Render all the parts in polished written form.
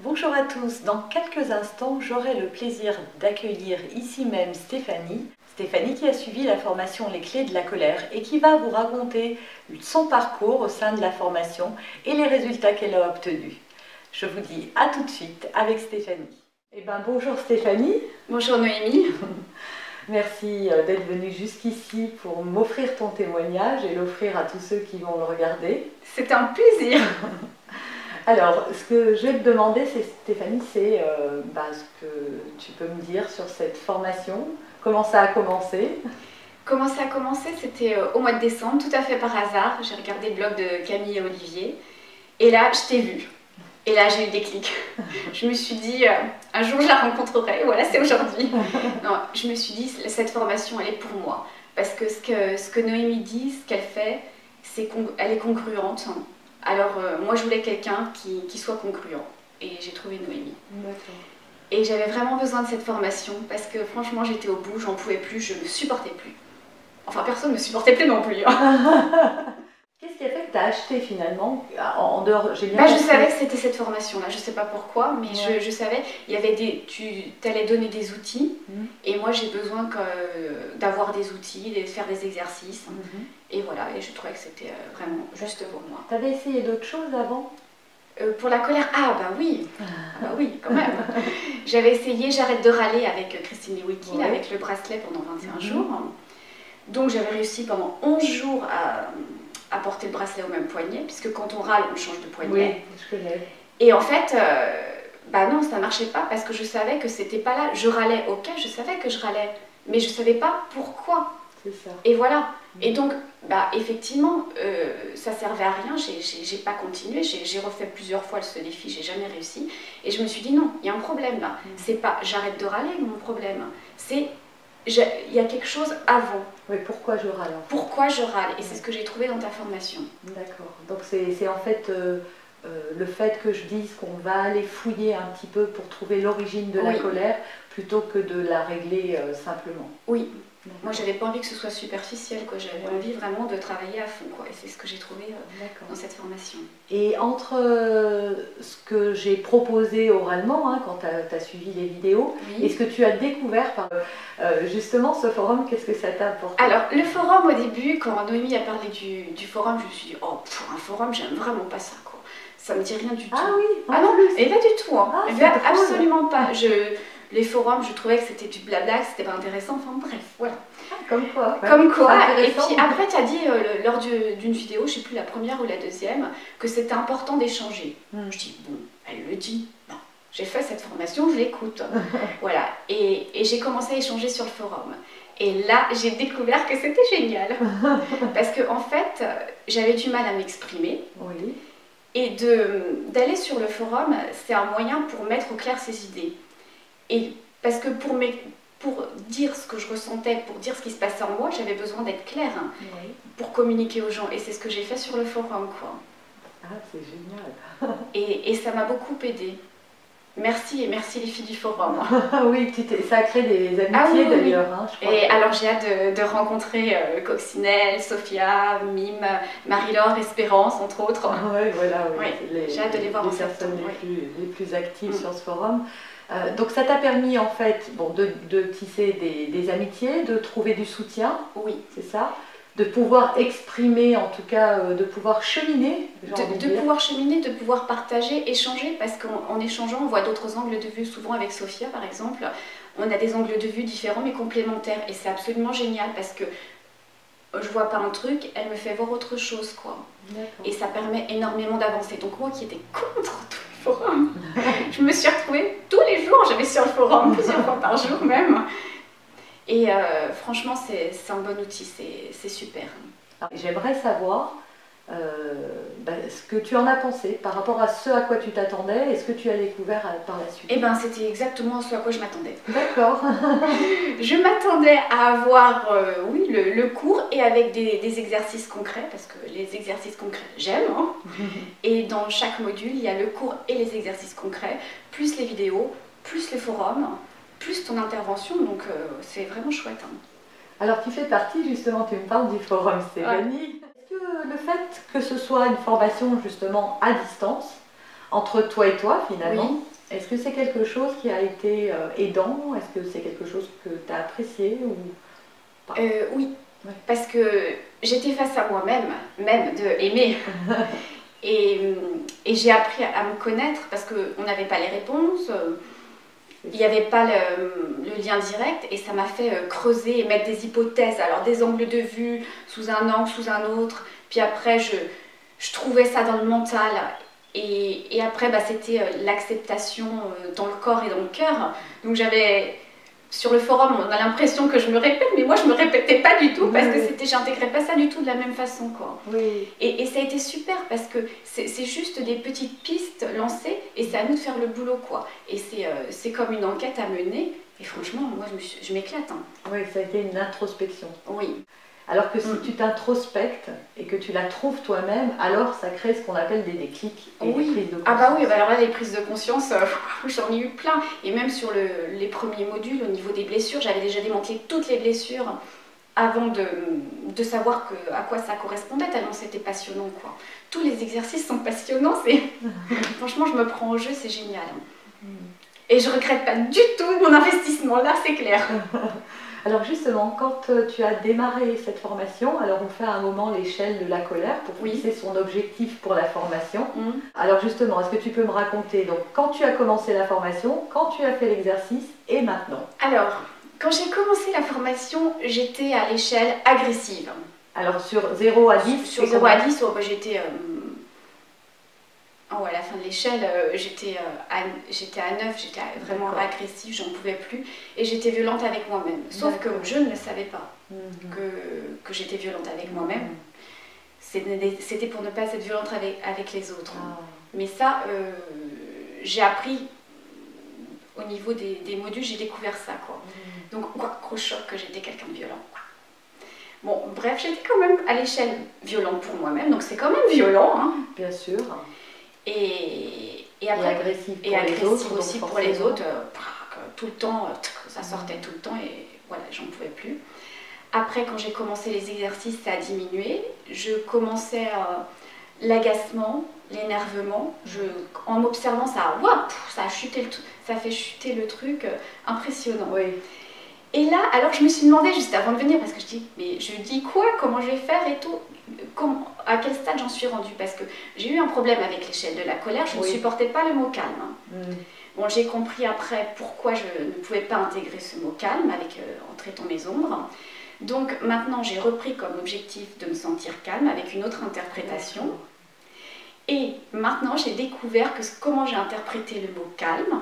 Bonjour à tous, dans quelques instants j'aurai le plaisir d'accueillir ici même Stéphanie. Stéphanie qui a suivi la formation Les Clés de la colère et qui va vous raconter son parcours au sein de la formation et les résultats qu'elle a obtenus. Je vous dis à tout de suite avec Stéphanie. Bonjour Stéphanie. Bonjour Noémie. Merci d'être venue jusqu'ici pour m'offrir ton témoignage et l'offrir à tous ceux qui vont le regarder. C'est un plaisir. Alors, ce que je vais te demander, Stéphanie, c'est ce que tu peux me dire sur cette formation. Comment ça a commencé? Comment ça a commencé? C'était au mois de décembre, tout à fait par hasard. J'ai regardé le blog de Camille et Olivier. Et là, je t'ai vu. Et là, j'ai eu des clics. Je me suis dit, un jour, je la rencontrerai. Voilà, c'est aujourd'hui. Non, je me suis dit, cette formation, elle est pour moi. Parce que ce que Noémie dit, ce qu'elle fait, elle est congruente. Alors, moi, je voulais quelqu'un qui soit congruent. Et j'ai trouvé Noémie. D'accord. Et j'avais vraiment besoin de cette formation parce que franchement, j'étais au bout, j'en pouvais plus, je ne me supportais plus. Enfin, personne ne me supportait plus non plus. Qu'est-ce qui a fait que tu as acheté finalement en dehors? Je savais que c'était cette formation-là, je ne sais pas pourquoi, mais ouais. je savais, il y avait tu allais donner des outils, et moi j'ai besoin d'avoir des outils, de faire des exercices, et voilà, et je trouvais que c'était vraiment juste pour moi. Tu avais essayé d'autres choses avant? Pour la colère, oui, quand même. J'avais essayé J'arrête de râler avec Christine Lewicki, avec le bracelet pendant 21 jours, donc j'avais réussi pendant 11 jours à porter le bracelet au même poignet, puisque quand on râle, on change de poignet. Oui, je connais. Et en fait, non, ça ne marchait pas parce que je savais que c'était pas là. Je râlais, ok, je savais que je râlais, mais je ne savais pas pourquoi. C'est ça. Et voilà. Et donc, effectivement, ça servait à rien, j'ai pas continué, j'ai refait plusieurs fois ce défi, j'ai jamais réussi. Et je me suis dit, non, il y a un problème là. C'est pas j'arrête de râler, mon problème, c'est il y a quelque chose avant. Oui, pourquoi je râle en fait. Pourquoi je râle? Et c'est ce que j'ai trouvé dans ta formation. D'accord. Donc c'est en fait le fait que je dise qu'on va aller fouiller un petit peu pour trouver l'origine de la colère plutôt que de la régler simplement. Oui. Moi, j'avais pas envie que ce soit superficiel, quoi. J'avais envie vraiment de travailler à fond, quoi. Et c'est ce que j'ai trouvé dans cette formation. Et entre ce que j'ai proposé oralement, quand tu as suivi les vidéos, et ce que tu as découvert par justement ce forum, qu'est-ce que ça t'a apporté? Alors, le forum, au début, quand Noémie a parlé du forum, je me suis dit, oh, un forum, j'aime vraiment pas ça, quoi. Ça me dit rien du tout. Ah oui? Ah non, et pas du tout, absolument pas. Les forums, je trouvais que c'était du blabla, que c'était pas intéressant, enfin bref, voilà. Comme quoi. Ouais. Comme quoi, et puis après tu as dit lors d'une vidéo, je sais plus la première ou la deuxième, que c'était important d'échanger. Je dis, bon, elle le dit, bon, j'ai fait cette formation, je l'écoute. Voilà, et j'ai commencé à échanger sur le forum. Et là, j'ai découvert que c'était génial. Parce que en fait, j'avais du mal à m'exprimer. Oui. Et d'aller sur le forum, c'est un moyen pour mettre au clair ses idées. Et parce que pour dire ce que je ressentais, pour dire ce qui se passait en moi, j'avais besoin d'être claire pour communiquer aux gens. Et c'est ce que j'ai fait sur le forum, quoi. Ah, c'est génial. Et ça m'a beaucoup aidée. Merci, et merci les filles du forum. Oui, ça a créé des amitiés d'ailleurs. Je crois. Et alors j'ai hâte de rencontrer Coccinelle, Sophia, Mime, Marie-Laure, Espérance, entre autres. Oui, voilà. Oui. J'ai hâte de les voir en septembre. Les plus actives sur ce forum. Donc ça t'a permis en fait de tisser des amitiés, de trouver du soutien, c'est ça, de pouvoir exprimer, en tout cas de pouvoir cheminer, de pouvoir cheminer, de pouvoir partager, échanger, parce qu'en échangeant on voit d'autres angles de vue. Souvent avec Sophia par exemple, on a des angles de vue différents mais complémentaires, et c'est absolument génial parce que je vois pas un truc, elle me fait voir autre chose, quoi. Et ça permet énormément d'avancer. Donc moi qui étais contre tout le forum, je me suis retrouvée tous les jours, j'avais sur le forum plusieurs fois par jour même. Et franchement c'est un bon outil, c'est super. J'aimerais savoir ce que tu en as pensé par rapport à ce à quoi tu t'attendais et ce que tu as découvert par la suite. Eh bien, c'était exactement ce à quoi je m'attendais. D'accord. Je m'attendais à avoir, le cours et avec des exercices concrets, parce que les exercices concrets, j'aime. Et dans chaque module, il y a le cours et les exercices concrets, plus les vidéos, plus le forum, plus ton intervention, donc c'est vraiment chouette. Alors, tu fais partie, justement, tu me parles du forum, Stéphanie. Est-ce que le fait que ce soit une formation, justement, à distance, Entre toi et toi, finalement, Oui. est-ce que c'est quelque chose qui a été aidant? Est-ce que c'est quelque chose que tu as apprécié ou pas? Oui, Ouais. parce que j'étais face à moi-même, même de aimer. Et j'ai appris à me connaître parce qu'on n'avait pas les réponses, il n'y avait pas le lien direct et ça m'a fait creuser et mettre des hypothèses, alors des angles de vue, sous un angle, sous un autre. Puis après, je trouvais ça dans le mental. Et après, bah, c'était l'acceptation dans le corps et dans le cœur. Donc j'avais... Sur le forum, on a l'impression que je me répète, mais moi je me répétais pas du tout parce que j'intégrais pas ça du tout de la même façon, quoi. Oui. Et ça a été super parce que c'est juste des petites pistes lancées et c'est à nous de faire le boulot, quoi. Et c'est comme une enquête à mener et franchement, moi je m'éclate. Hein. Oui, ça a été une introspection. Oui. Alors que si tu t'introspectes et que tu la trouves toi-même, alors ça crée ce qu'on appelle des déclics et des prises de conscience. Ah bah oui, bah alors là, les prises de conscience, j'en ai eu plein. Et même sur les premiers modules, au niveau des blessures, j'avais déjà démantelé toutes les blessures avant de savoir à quoi ça correspondait, tellement c'était passionnant, quoi. Tous les exercices sont passionnants, franchement, je me prends au jeu, c'est génial. Et je regrette pas du tout mon investissement, là, c'est clair. Alors justement, quand tu as démarré cette formation, alors on fait à un moment l'échelle de la colère pour fixer son objectif pour la formation. Alors justement, est-ce que tu peux me raconter, donc quand tu as commencé la formation, quand tu as fait l'exercice et maintenant? Alors, quand j'ai commencé la formation, j'étais à l'échelle agressive. Alors sur 0 à 10? Sur 0 à 10, j'étais... à la fin de l'échelle, j'étais à 9, j'étais vraiment agressive, j'en pouvais plus. Et j'étais violente avec moi-même. Sauf que je ne le savais pas que j'étais violente avec moi-même. C'était pour ne pas être violente avec les autres. Mais ça, j'ai appris au niveau des modules, j'ai découvert ça, quoi. Donc, gros choc que j'étais quelqu'un de violent. Bon, bref, j'étais quand même à l'échelle violente pour moi-même, donc c'est quand même violent. Hein. Bien sûr. Et après, agressif pour les autres, aussi pour les autres, tout le temps, ça sortait tout le temps et voilà, j'en pouvais plus. Après, quand j'ai commencé les exercices, ça a diminué. Je commençais l'agacement, l'énervement. En m'observant, ça a chuté ça fait chuter le truc impressionnant. Oui. Et là, alors je me suis demandé juste avant de venir, parce que je dis quoi, comment je vais faire et tout, à quel stade j'en suis rendue, parce que j'ai eu un problème avec l'échelle de la colère, je ne supportais pas le mot calme. Bon, j'ai compris après pourquoi je ne pouvais pas intégrer ce mot calme en traitant mes ombres. Donc maintenant, j'ai repris comme objectif de me sentir calme avec une autre interprétation. Et maintenant, j'ai découvert que comment j'ai interprété le mot calme,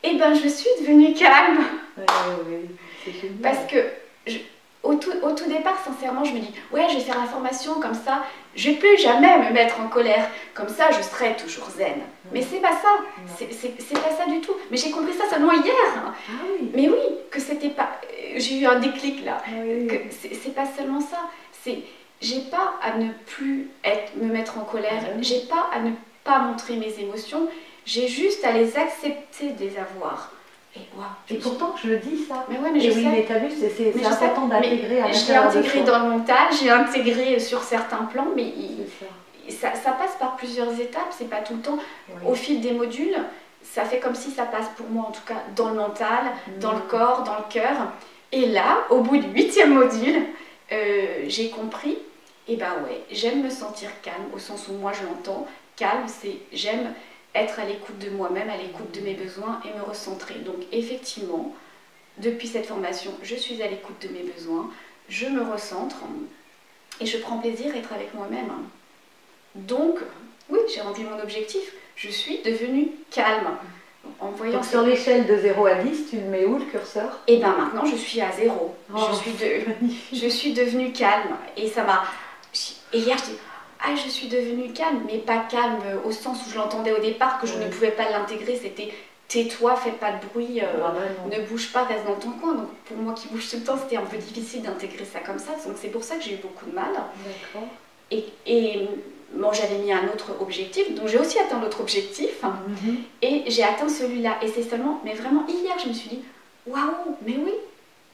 eh ben, je suis devenue calme. Oui, c'est génial. Parce que au tout départ, sincèrement, je me dis, ouais, je vais faire la formation comme ça, je ne vais plus jamais me mettre en colère, comme ça, je serai toujours zen. Mais c'est pas ça, c'est pas ça du tout. Mais j'ai compris ça seulement hier. Mais oui, que c'était pas... J'ai eu un déclic là, que c'est pas seulement ça, j'ai pas à ne plus me mettre en colère, j'ai pas à ne pas montrer mes émotions, j'ai juste à les accepter de les avoir. Et pourtant, je le dis ça. Mais ouais, mais je sais. Mais t'as vu, c'est important d'intégrer à l'intérieur de soi. Je l'ai intégré dans le mental, j'ai intégré sur certains plans, mais ça passe par plusieurs étapes, c'est pas tout le temps. Au fil des modules, ça fait comme si ça passe pour moi, en tout cas, dans le mental, dans le corps, dans le cœur. Et là, au bout du 8e module, j'ai compris, et ben ouais, j'aime me sentir calme, au sens où moi je l'entends. Calme, c'est j'aime être à l'écoute de moi-même, à l'écoute de mes besoins et me recentrer. Donc effectivement, depuis cette formation, je suis à l'écoute de mes besoins, je me recentre et je prends plaisir à être avec moi-même. Donc, oui, j'ai rempli mon objectif, je suis devenue calme. En voyant donc sur l'échelle de 0 à 10, tu le mets où le curseur? Et bien maintenant, je suis à 0. Je suis devenue calme. Et ça m'a... Et hier, je dis... Ah, je suis devenue calme, mais pas calme au sens où je l'entendais au départ, que je ne pouvais pas l'intégrer, c'était tais-toi, fais pas de bruit, ne bouge pas, reste dans ton coin. Donc pour moi qui bouge tout le temps, c'était un peu difficile d'intégrer ça comme ça, donc c'est pour ça que j'ai eu beaucoup de mal. D'accord. Et bon, j'avais mis un autre objectif, donc j'ai aussi atteint l'autre objectif, et j'ai atteint celui-là. Et c'est seulement, mais vraiment hier, je me suis dit, waouh, mais oui,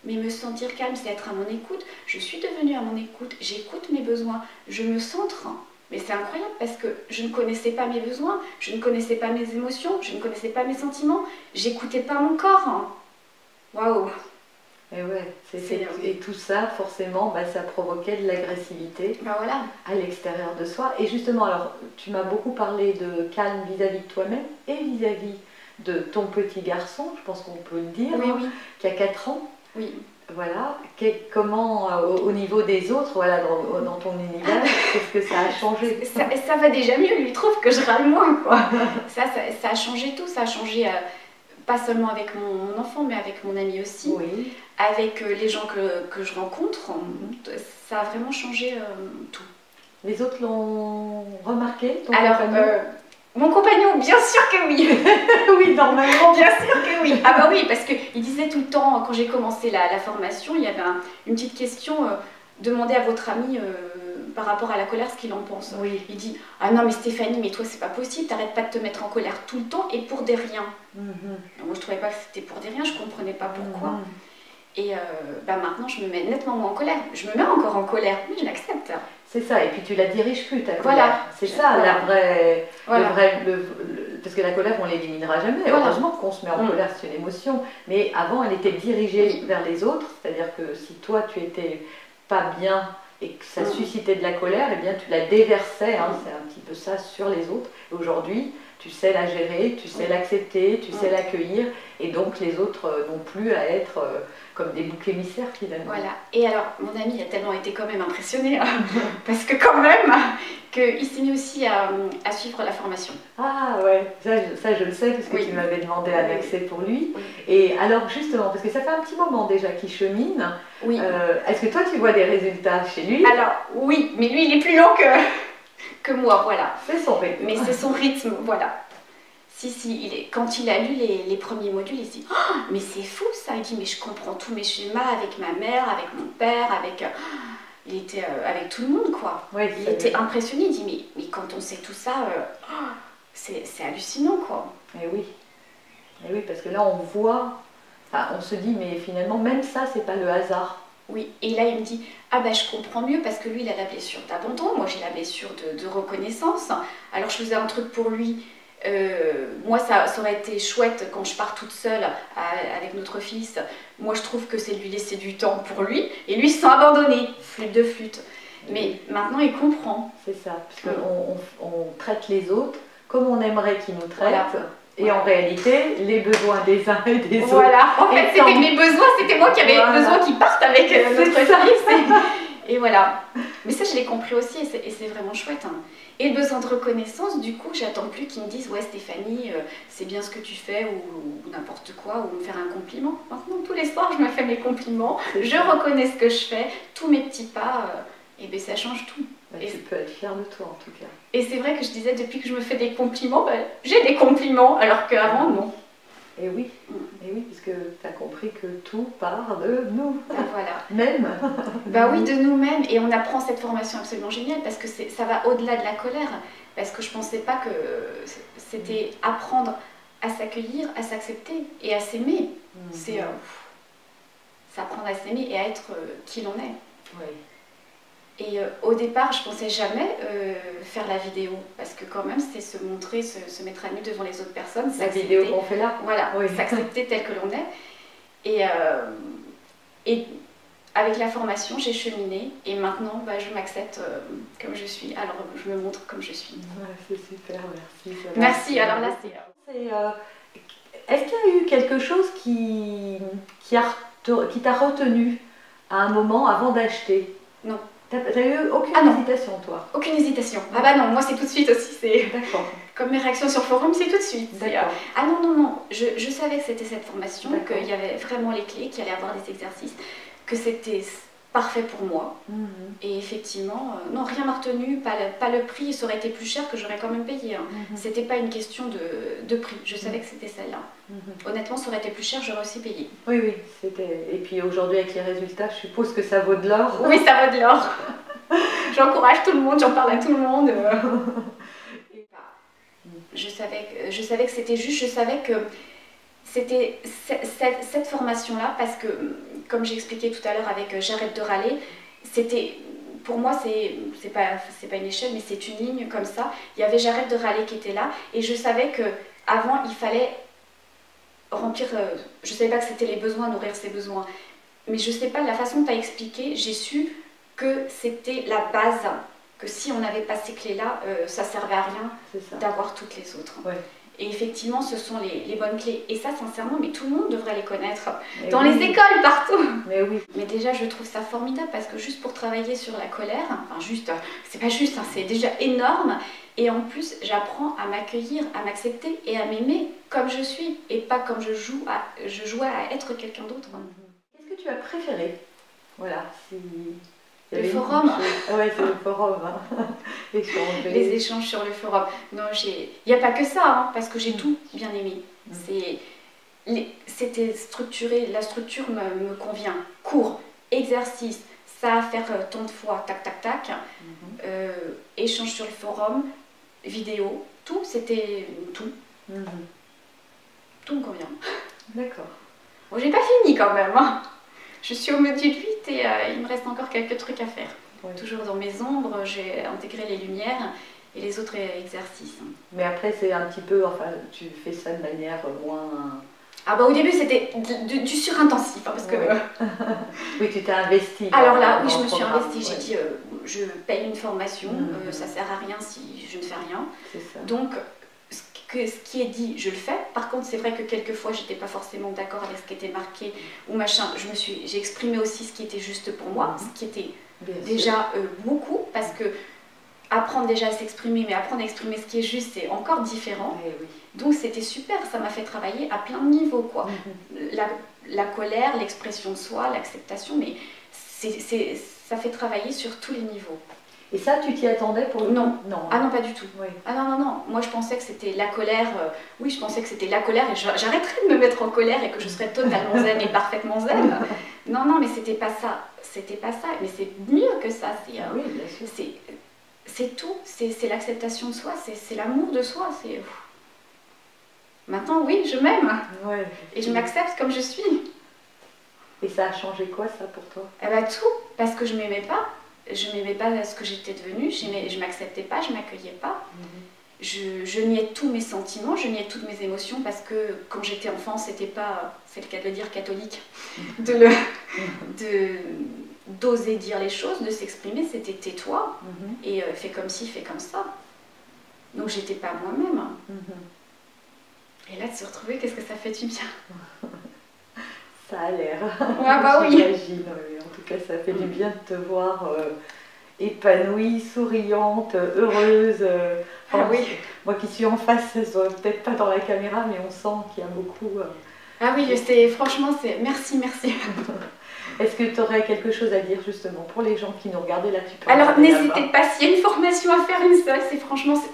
mais me sentir calme, c'est être à mon écoute. Je suis devenue à mon écoute, j'écoute mes besoins, je me centre. Mais c'est incroyable parce que je ne connaissais pas mes besoins, je ne connaissais pas mes émotions, je ne connaissais pas mes sentiments, j'écoutais pas mon corps. Hein. Waouh! Et ouais, et tout ça, forcément, bah, ça provoquait de l'agressivité bah voilà. à l'extérieur de soi. Et justement, alors, tu m'as beaucoup parlé de calme vis-à-vis de toi-même et vis-à-vis de ton petit garçon, je pense qu'on peut le dire, oui, oui. qui a 4 ans. Oui. Voilà, comment au niveau des autres, voilà, dans ton univers, qu'est-ce que ça a changé? Ça va déjà mieux, lui trouve que je râle moins, quoi. ça a changé tout, ça a changé pas seulement avec mon enfant, mais avec mon ami aussi, oui. avec les gens que je rencontre, ça a vraiment changé tout. Les autres l'ont remarqué, ton Alors, compagnon mon compagnon, bien sûr que oui. oui, normalement. Bien sûr que oui. Ah bah oui, parce qu'il disait tout le temps, quand j'ai commencé la formation, il y avait une petite question, demandez à votre ami par rapport à la colère ce qu'il en pense. Oui. Il dit, ah non mais Stéphanie, mais toi c'est pas possible, t'arrêtes pas de te mettre en colère tout le temps et pour des riens. Moi je trouvais pas que c'était pour des riens, je comprenais pas pourquoi. Et bah maintenant je me mets nettement moins en colère. Je me mets encore en colère, mais je l'accepte. C'est ça, et puis tu la diriges plus, ta colère. Voilà. C'est ça, la vraie... Voilà. Parce que la colère, on ne l'éliminera jamais. Voilà. Heureusement qu'on se met en colère, c'est une émotion. Mais avant, elle était dirigée vers les autres. C'est-à-dire que si toi, tu étais pas bien et que ça suscitait de la colère, eh bien, tu la déversais, hein, c'est un petit peu ça, sur les autres. Aujourd'hui, tu sais la gérer, tu sais l'accepter, tu sais l'accueillir. Et donc, les autres n'ont plus à être... comme des boucs émissaires finalement. Voilà. Et alors, mon ami a tellement été quand même impressionné, hein, parce que quand même, qu'il s'est mis aussi à suivre la formation. Ah ouais, ça je le sais, parce que tu m'avais demandé un accès pour lui. Oui. Et alors justement, parce que ça fait un petit moment déjà qu'il chemine, est-ce que toi tu vois des résultats chez lui? Alors oui, mais lui il est plus long que moi, voilà. C'est son rythme. Mais c'est son rythme, voilà. Si, quand il a lu les premiers modules, il s'est dit oh, mais c'est fou ça. Il dit mais je comprends tous mes schémas avec ma mère, avec mon père, avec il était avec tout le monde quoi. Oui, il était impressionné. Il dit mais quand on sait tout ça, c'est hallucinant quoi. Et oui, parce que là on voit, enfin, on se dit mais finalement même ça c'est pas le hasard. Oui, et là il me dit ah ben je comprends mieux parce que lui il a la blessure d'abandon, moi j'ai la blessure de reconnaissance. Alors je faisais un truc pour lui. Moi ça aurait été chouette quand je pars toute seule avec notre fils. Moi je trouve que c'est de lui laisser du temps pour lui et lui il se sent abandonné, flûte de flûte. Mais maintenant il comprend. C'est ça, parce qu'on traite les autres comme on aimerait qu'ils nous traitent. Voilà. Et en réalité, les besoins des uns et des autres. Voilà, en fait c'était mes besoins, c'était moi qui avais besoin qu'ils partent avec notre fils. Et voilà. Mais ça je l'ai compris aussi et c'est vraiment chouette. Hein. Et le besoin de reconnaissance, du coup, j'attends plus qu'ils me disent ouais Stéphanie, c'est bien ce que tu fais ou n'importe quoi, ou me faire un compliment. Maintenant, tous les soirs, je me fais mes compliments, je reconnais ce que je fais, tous mes petits pas, et bien ça change tout. Bah, tu peux être fière de toi en tout cas. Et c'est vrai que je disais, depuis que je me fais des compliments, bah, j'ai des compliments, alors qu'avant, non. Et oui, parce que tu as compris que tout part de nous. Ah, voilà. Même. Bah oui, de nous-mêmes. Et on apprend cette formation absolument géniale parce que ça va au-delà de la colère. Parce que je pensais pas que c'était apprendre à s'accueillir, à s'accepter et à s'aimer. C'est apprendre à s'aimer et à être qui l'on est. Oui. Et au départ, je pensais jamais faire la vidéo, parce que quand même, c'est se montrer, se mettre à nu devant les autres personnes. La vidéo qu'on fait là. Voilà, s'accepter tel que l'on est. Et avec la formation, j'ai cheminé, et maintenant, bah, je m'accepte comme je suis. Alors, je me montre comme je suis. Ouais, c'est super, merci. Merci, alors là, c'est... Est-ce qu'il y a eu quelque chose qui t'a retenu à un moment avant d'acheter? Non. T'as eu aucune hésitation, toi? Aucune hésitation. Ah bah non, moi c'est tout de suite aussi. D'accord. Comme mes réactions sur forum, c'est tout de suite. Ah non, non, non. Je savais que c'était cette formation, qu'il y avait vraiment les clés, qu'il allait y avoir des exercices, que c'était parfait pour moi. Et effectivement, non, rien m'a retenu, pas le prix, ça aurait été plus cher que j'aurais quand même payé. Hein. C'était pas une question de prix, je savais que c'était celle-là. Honnêtement, ça aurait été plus cher, j'aurais aussi payé. Oui, oui, c'était... Et puis aujourd'hui, avec les résultats, je suppose que ça vaut de l'or. Oui, ça vaut de l'or. J'encourage tout le monde, j'en parle à tout le monde. Je savais que c'était juste, je savais que c'était cette formation-là, parce que, comme j'ai expliqué tout à l'heure avec J'arrête de râler, c'était pour moi, c'est pas une échelle, mais c'est une ligne comme ça. Il y avait J'arrête de râler qui était là, et je savais que avant il fallait remplir. Je savais pas que c'était les besoins, nourrir ses besoins, mais je sais pas, la façon que tu as expliqué, j'ai su que c'était la base, que si on n'avait pas ces clés-là, ça servait à rien d'avoir toutes les autres. Ouais. Et effectivement, ce sont les bonnes clés. Et ça, sincèrement, mais tout le monde devrait les connaître. Mais dans oui. les écoles, partout. Mais oui. Mais déjà, je trouve ça formidable parce que juste pour travailler sur la colère, enfin juste, c'est pas juste, hein, c'est déjà énorme. Et en plus, j'apprends à m'accueillir, à m'accepter et à m'aimer comme je suis. Et pas comme je jouais à être quelqu'un d'autre. Qu'est-ce que tu as préféré? Voilà, si... Le forum. Ah ouais, c'est le forum. Hein. Les échanges sur le forum. Non, il n'y a pas que ça, hein, parce que j'ai tout bien aimé. C'était structuré, la structure me convient. Cours, exercice, ça à faire tant de fois, tac, tac, tac. Échange sur le forum, vidéo, tout, c'était tout. Tout me convient. D'accord. Bon, j'ai pas fini quand même. Hein. Je suis au module 8 et il me reste encore quelques trucs à faire. Ouais. Toujours dans mes ombres, j'ai intégré les lumières et les autres exercices. Mais après, c'est un petit peu, enfin, tu fais ça de manière moins... Ah bah au début, c'était du surintensif, hein, parce que... Oui, tu t'es investie. Alors là, oui, je me suis investie. J'ai dit, je paye une formation, ça sert à rien si je ne fais rien. C'est ça. Donc, ce qui est dit, je le fais. Par contre, c'est vrai que quelquefois, j'étais pas forcément d'accord avec ce qui était marqué ou machin. J'ai exprimé aussi ce qui était juste pour moi, ce qui était déjà beaucoup, parce que apprendre déjà à s'exprimer, mais apprendre à exprimer ce qui est juste, c'est encore différent. Oui. Donc c'était super, ça m'a fait travailler à plein de niveaux, quoi. La colère, l'expression de soi, l'acceptation, mais ça fait travailler sur tous les niveaux. Et ça, tu t'y attendais pour le Non. Non. Ah non, pas du tout. Oui. Ah non. Moi, je pensais que c'était la colère. Oui, je pensais que c'était la colère et j'arrêterais de me mettre en colère et que je serais totalement zen et parfaitement zen. Non, mais c'était pas ça. C'était pas ça. Mais c'est mieux que ça. Oui, bien sûr. C'est tout. C'est l'acceptation de soi. C'est l'amour de soi. Maintenant, oui, je m'aime. Ouais. Et je m'accepte comme je suis. Et ça a changé quoi, ça, pour toi? Eh ben, tout. Parce que je m'aimais pas. Je n'aimais pas ce que j'étais devenue, je m'acceptais pas, je m'accueillais pas. Je niais tous mes sentiments, je niais toutes mes émotions parce que quand j'étais enfant, c'était pas, c'est le cas de le dire, catholique, d'oser dire les choses, de s'exprimer, c'était tais-toi et fais comme ci, fais comme ça. Donc j'étais pas moi-même. Et là, de se retrouver, qu'est-ce que ça fait du bien? Ça a l'air. Ah bah oui. J'imagine. En tout cas, ça fait du bien de te voir épanouie, souriante, heureuse. Ah oui. Moi qui suis en face, ça se voit peut-être pas dans la caméra, mais on sent qu'il y a beaucoup. Ah oui, franchement, merci. Est-ce que tu aurais quelque chose à dire justement pour les gens qui nous regardent là? Alors n'hésitez pas, s'il y a une formation à faire, une seule,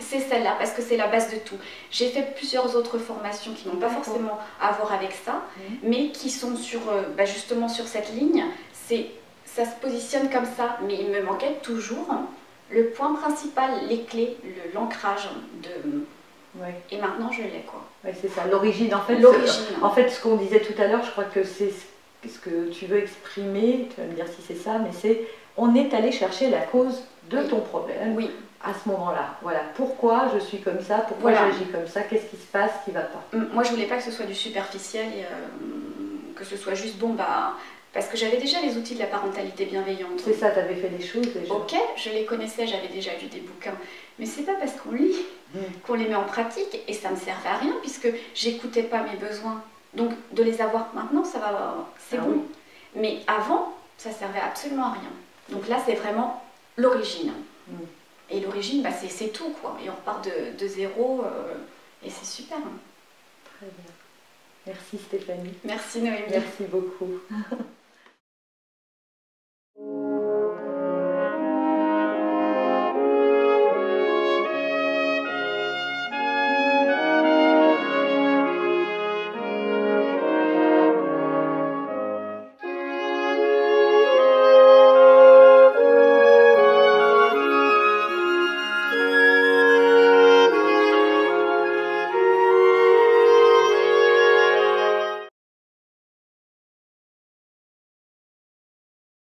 c'est celle-là, parce que c'est la base de tout. J'ai fait plusieurs autres formations qui n'ont pas forcément à voir avec ça, mais qui sont justement sur cette ligne. Ça se positionne comme ça, mais il me manquait toujours le point principal, les clés, l'ancrage Et maintenant je l'ai, quoi. Ouais, c'est ça, l'origine. En fait, ce qu'on disait tout à l'heure, je crois que c'est ce que tu veux exprimer, tu vas me dire si c'est ça, mais c'est on est allé chercher la cause de ton problème à ce moment-là. Voilà, pourquoi je suis comme ça, pourquoi j'agis comme ça, qu'est-ce qui se passe, qui ne va pas. Moi, je voulais pas que ce soit du superficiel, et, que ce soit juste parce que j'avais déjà les outils de la parentalité bienveillante. C'est ça, tu avais fait des choses déjà. Ok, je les connaissais, j'avais déjà lu des bouquins, mais c'est pas parce qu'on lit qu'on les met en pratique, et ça me servait à rien puisque j'écoutais pas mes besoins. Donc de les avoir maintenant, ça va, c'est bon. Oui. Mais avant, ça servait absolument à rien. Donc là, c'est vraiment l'origine. Et l'origine, c'est tout, quoi. Et on repart de zéro, et c'est super. Très bien. Merci Stéphanie. Merci Noémie. Merci beaucoup.